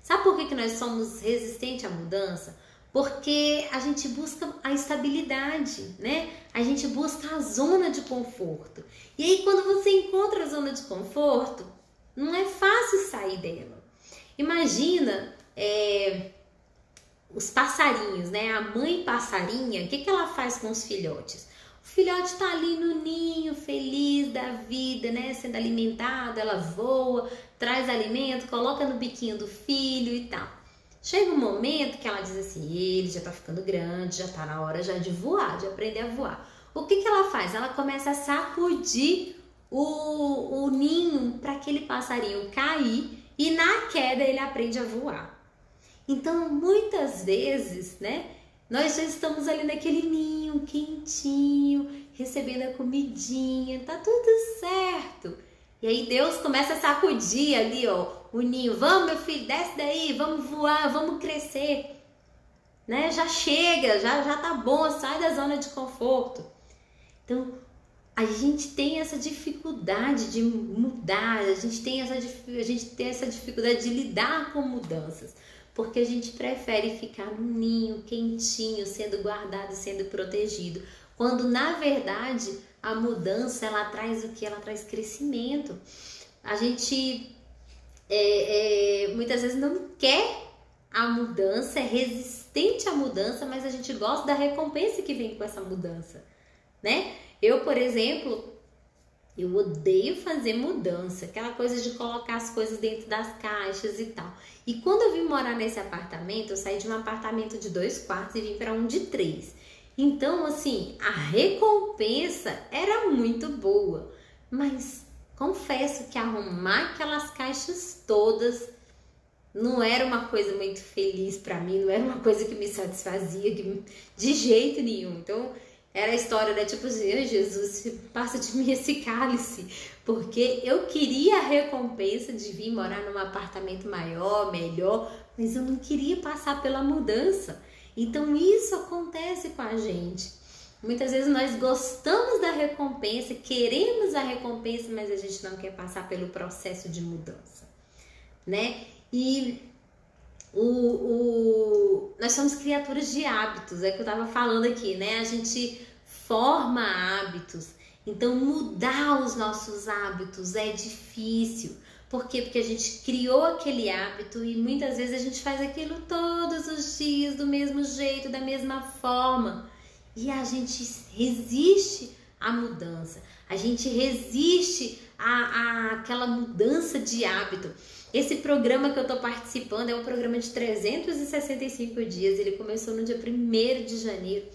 Sabe por que nós somos resistentes à mudança? Porque a gente busca a estabilidade, né? A gente busca a zona de conforto. E aí, quando você encontra a zona de conforto, não é fácil sair dela. Imagina os passarinhos, né? A mãe passarinha, o que ela faz com os filhotes? O filhote está ali no ninho, feliz da vida, né? Sendo alimentado, ela voa, traz alimento, coloca no biquinho do filho e tal. Chega um momento que ela diz assim, ele já tá ficando grande, já tá na hora já de voar, de aprender a voar. O que ela faz? Ela começa a sacudir o ninho para aquele passarinho cair e na queda ele aprende a voar. Então, muitas vezes, né, nós já estamos ali naquele ninho quentinho, recebendo a comidinha, tá tudo certo. E aí Deus começa a sacudir ali, ó, o ninho. Vamos, meu filho, desce daí, vamos voar, vamos crescer. Né? Já chega, já tá bom, sai da zona de conforto. Então, a gente tem essa dificuldade de mudar, a gente tem essa dificuldade de lidar com mudanças. Porque a gente prefere ficar no ninho, quentinho, sendo guardado, sendo protegido. Quando, na verdade, a mudança, ela traz o que? Ela traz crescimento. A gente, muitas vezes, não quer a mudança, é resistente à mudança, mas a gente gosta da recompensa que vem com essa mudança, né? Eu, por exemplo, eu odeio fazer mudança, aquela coisa de colocar as coisas dentro das caixas e tal. E quando eu vim morar nesse apartamento, eu saí de um apartamento de 2 quartos e vim para um de 3. Então, assim, a recompensa era muito boa. Mas confesso que arrumar aquelas caixas todas não era uma coisa muito feliz para mim, não era uma coisa que me satisfazia de jeito nenhum. Então, era a história, né? Tipo assim, Jesus, passa de mim esse cálice. Porque eu queria a recompensa de vir morar num apartamento maior, melhor, mas eu não queria passar pela mudança. Então, isso acontece com a gente. Muitas vezes nós gostamos da recompensa, queremos a recompensa, mas a gente não quer passar pelo processo de mudança, né? E nós somos criaturas de hábitos, é o que eu estava falando aqui, né? A gente forma hábitos, então mudar os nossos hábitos é difícil. Por quê? Porque a gente criou aquele hábito e muitas vezes a gente faz aquilo todos os dias, do mesmo jeito, da mesma forma. E a gente resiste à mudança, a gente resiste àquela mudança de hábito. Esse programa que eu tô participando é um programa de 365 dias, ele começou no dia 1º de janeiro.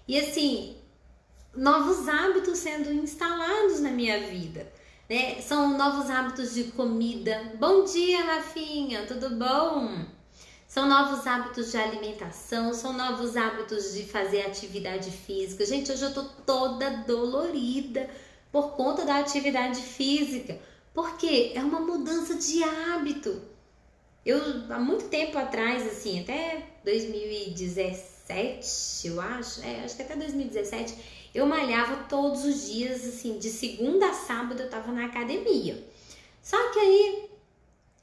E assim, novos hábitos sendo instalados na minha vida, né? São novos hábitos de comida. Bom dia, Rafinha, tudo bom? São novos hábitos de alimentação, são novos hábitos de fazer atividade física. Gente, hoje eu tô toda dolorida por conta da atividade física, porque é uma mudança de hábito. Eu, há muito tempo atrás, assim, até 2017, eu acho que até 2017, eu malhava todos os dias, assim, de segunda a sábado eu tava na academia. Só que aí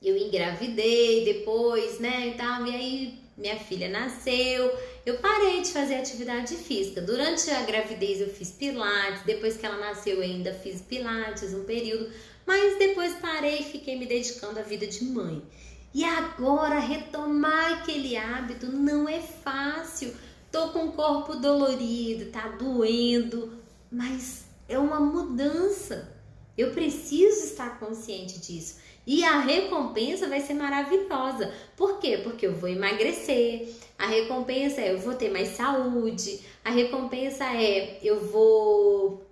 eu engravidei depois, né, e tal, e aí minha filha nasceu, eu parei de fazer atividade física. Durante a gravidez eu fiz pilates, depois que ela nasceu eu ainda fiz pilates um período, Mas depois parei e fiquei me dedicando à vida de mãe. E agora retomar aquele hábito não é fácil. Tô com o corpo dolorido, tá doendo, mas é uma mudança. Eu preciso estar consciente disso. E a recompensa vai ser maravilhosa. Por quê? Porque eu vou emagrecer. A recompensa é eu vou ter mais saúde. A recompensa é eu vou,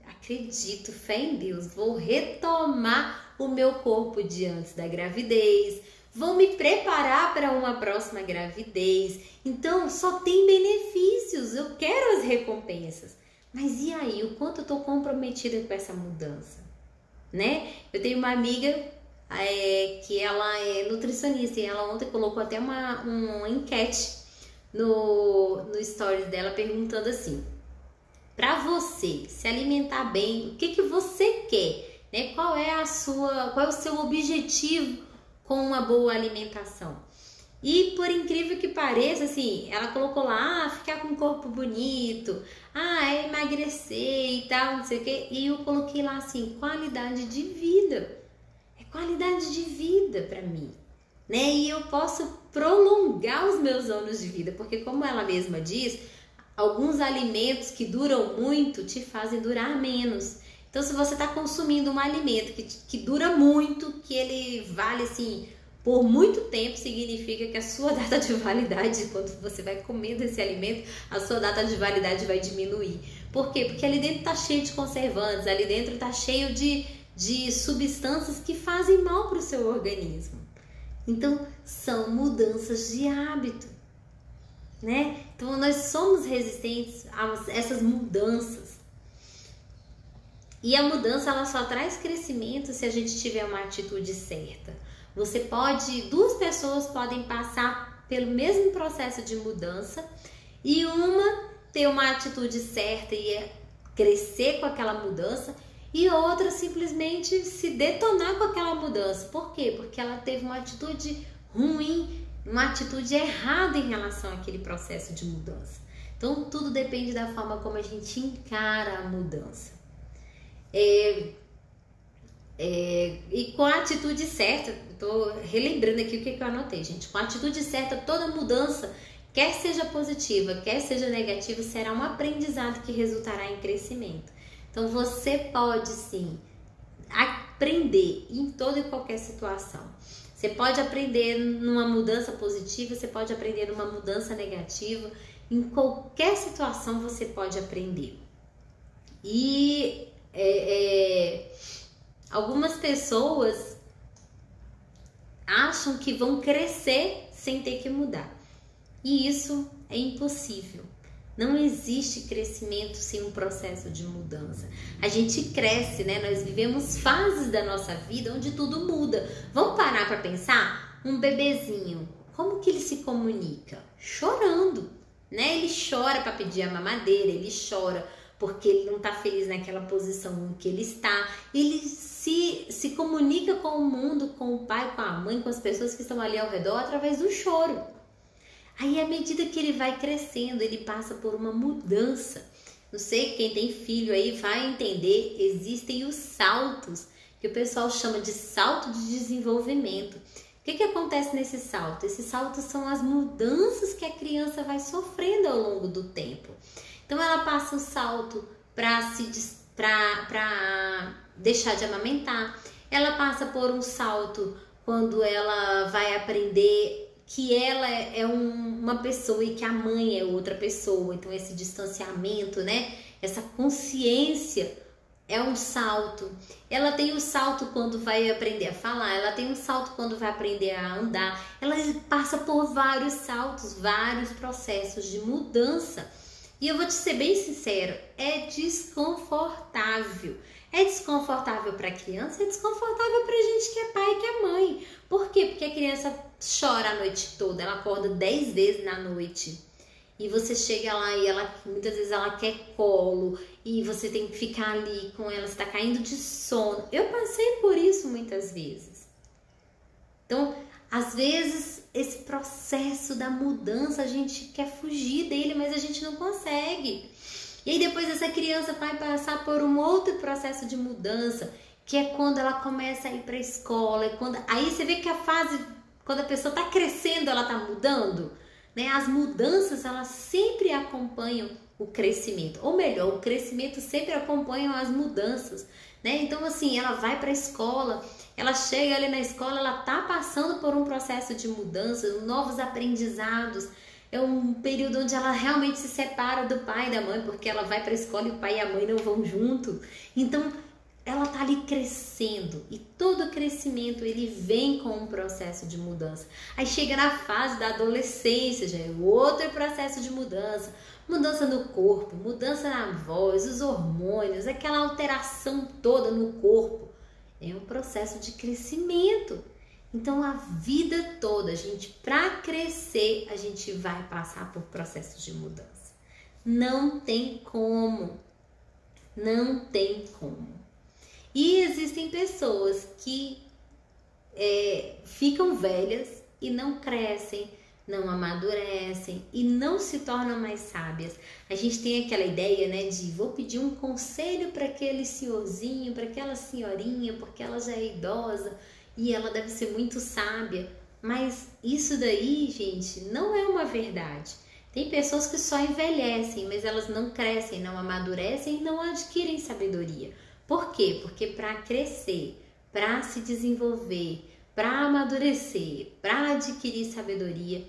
acredito, fé em Deus, vou retomar o meu corpo de antes da gravidez. Vou me preparar para uma próxima gravidez. Então, só tem benefícios. Eu quero as recompensas. Mas e aí? O quanto eu estou comprometida com essa mudança? Né? Eu tenho uma amiga que ela é nutricionista e ela ontem colocou até uma enquete no stories dela perguntando assim: para você se alimentar bem, o que você quer? Né? Qual é o seu objetivo com uma boa alimentação? E por incrível que pareça, assim, ela colocou lá, ficar com um corpo bonito, emagrecer e tal, não sei o quê. E eu coloquei lá assim, qualidade de vida. É qualidade de vida para mim, né? E eu posso prolongar os meus anos de vida, porque como ela mesma diz, alguns alimentos que duram muito te fazem durar menos. Então, se você está consumindo um alimento que dura muito, que ele vale assim por muito tempo, significa que a sua data de validade, quando você vai comendo esse alimento, a sua data de validade vai diminuir. Por quê? Porque ali dentro está cheio de conservantes, ali dentro está cheio de substâncias que fazem mal para o seu organismo. Então, são mudanças de hábito, né? Então, nós somos resistentes a essas mudanças. E a mudança, ela só traz crescimento se a gente tiver uma atitude certa. Duas pessoas podem passar pelo mesmo processo de mudança e uma ter uma atitude certa e crescer com aquela mudança e outra simplesmente se detonar com aquela mudança. Por quê? Porque ela teve uma atitude ruim, uma atitude errada em relação àquele processo de mudança. Então, tudo depende da forma como a gente encara a mudança. E com a atitude certa, estou relembrando aqui o que eu anotei, gente. Com a atitude certa, toda mudança, quer seja positiva, quer seja negativa, será um aprendizado que resultará em crescimento. Então, você pode sim aprender em toda e qualquer situação. Você pode aprender numa mudança positiva, você pode aprender numa mudança negativa. Em qualquer situação você pode aprender. E algumas pessoas acham que vão crescer sem ter que mudar. E isso é impossível. Não existe crescimento sem um processo de mudança. A gente cresce, né? Nós vivemos fases da nossa vida onde tudo muda. Vamos parar para pensar? Um bebezinho, como que ele se comunica? Chorando, né? Ele chora para pedir a mamadeira, ele chora porque ele não está feliz naquela posição em que ele está. Ele se comunica com o mundo, com o pai, com a mãe, com as pessoas que estão ali ao redor através do choro. Aí, à medida que ele vai crescendo, ele passa por uma mudança. Não sei, quem tem filho aí vai entender, existem os saltos, que o pessoal chama de salto de desenvolvimento. O que acontece nesse salto? Esses saltos são as mudanças que a criança vai sofrendo ao longo do tempo. Então, ela passa um salto para deixar de amamentar. Ela passa por um salto quando ela vai aprender que ela é uma pessoa e que a mãe é outra pessoa. Então, esse distanciamento, né? Essa consciência é um salto. Ela tem um salto quando vai aprender a falar. Ela tem um salto quando vai aprender a andar. Ela passa por vários saltos, vários processos de mudança. E eu vou te ser bem sincero, é desconfortável. É desconfortável para a criança, é desconfortável para a gente que é pai e que é mãe. Por quê? Porque a criança chora a noite toda, ela acorda 10 vezes na noite. E você chega lá e muitas vezes ela quer colo e você tem que ficar ali com ela, você está caindo de sono. Eu passei por isso muitas vezes. Então, às vezes, esse processo da mudança, a gente quer fugir dele, mas a gente não consegue. E aí depois essa criança vai passar por um outro processo de mudança, que é quando ela começa a ir para a escola, aí você vê que a fase, quando a pessoa está crescendo, ela está mudando, né? As mudanças, elas sempre acompanham o crescimento, ou melhor, o crescimento sempre acompanha as mudanças, né? Então, assim, ela vai para a escola, ela chega ali na escola, ela tá passando por um processo de mudança, novos aprendizados. É um período onde ela realmente se separa do pai e da mãe, porque ela vai para a escola e o pai e a mãe não vão junto. Então, ela tá ali crescendo, e todo crescimento ele vem com um processo de mudança. Aí chega na fase da adolescência, já é outro processo de mudança. Mudança no corpo, mudança na voz, os hormônios, aquela alteração toda no corpo. É um processo de crescimento. Então, a vida toda, para crescer, a gente vai passar por processos de mudança. Não tem como. Não tem como. E existem pessoas que ficam velhas e não crescem, não amadurecem e não se tornam mais sábias. A gente tem aquela ideia, né, de vou pedir um conselho para aquele senhorzinho, para aquela senhorinha, porque ela já é idosa e ela deve ser muito sábia. Mas isso daí, gente, não é uma verdade. Tem pessoas que só envelhecem, mas elas não crescem, não amadurecem e não adquirem sabedoria. Por quê? Porque para crescer, para se desenvolver, para amadurecer, para adquirir sabedoria,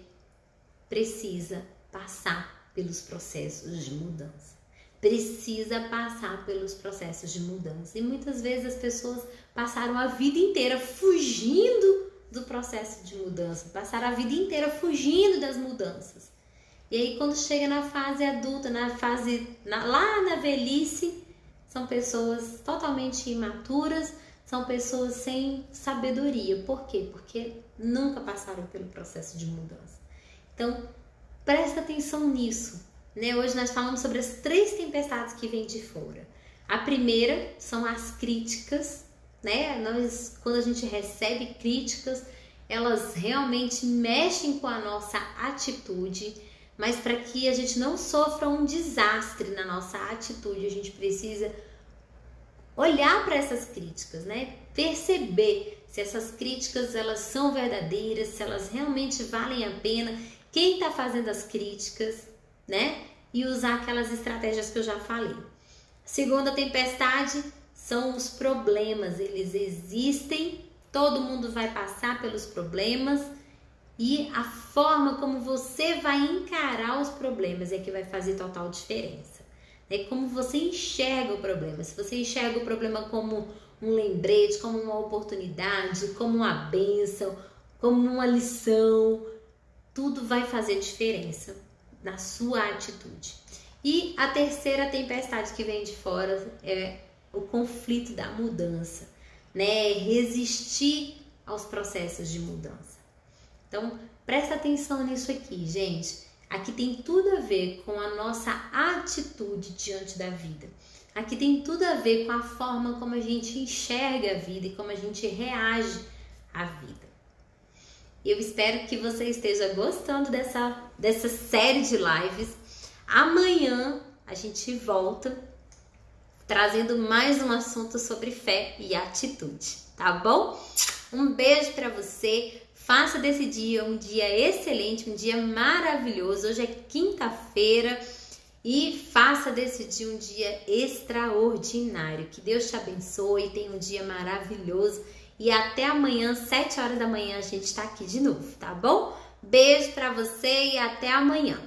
precisa passar pelos processos de mudança. Precisa passar pelos processos de mudança. E muitas vezes as pessoas passaram a vida inteira fugindo do processo de mudança, passaram a vida inteira fugindo das mudanças. E aí quando chega na fase adulta, lá na velhice, são pessoas totalmente imaturas, são pessoas sem sabedoria. Por quê? Porque nunca passaram pelo processo de mudança. Então, presta atenção nisso, né? Hoje nós falamos sobre as 3 tempestades que vêm de fora. A primeira são as críticas, né? Quando a gente recebe críticas, elas realmente mexem com a nossa atitude, mas para que a gente não sofra um desastre na nossa atitude, a gente precisa olhar para essas críticas, né? Perceber se essas críticas elas são verdadeiras, se elas realmente valem a pena, quem está fazendo as críticas, né? E usar aquelas estratégias que eu já falei. Segunda tempestade são os problemas, eles existem, todo mundo vai passar pelos problemas e a forma como você vai encarar os problemas é que vai fazer total diferença. É como você enxerga o problema. Se você enxerga o problema como um lembrete, como uma oportunidade, como uma bênção, como uma lição, tudo vai fazer diferença na sua atitude. E a terceira tempestade que vem de fora é o conflito da mudança, né? Resistir aos processos de mudança. Então, presta atenção nisso aqui, gente. Aqui tem tudo a ver com a nossa atitude diante da vida. Aqui tem tudo a ver com a forma como a gente enxerga a vida e como a gente reage à vida. Eu espero que você esteja gostando dessa série de lives. Amanhã a gente volta trazendo mais um assunto sobre fé e atitude, tá bom? Um beijo para você. Faça desse dia um dia excelente, um dia maravilhoso. Hoje é quinta-feira e faça desse dia um dia extraordinário. Que Deus te abençoe, tenha um dia maravilhoso. E até amanhã, 7 horas da manhã, a gente tá aqui de novo, tá bom? Beijo pra você e até amanhã.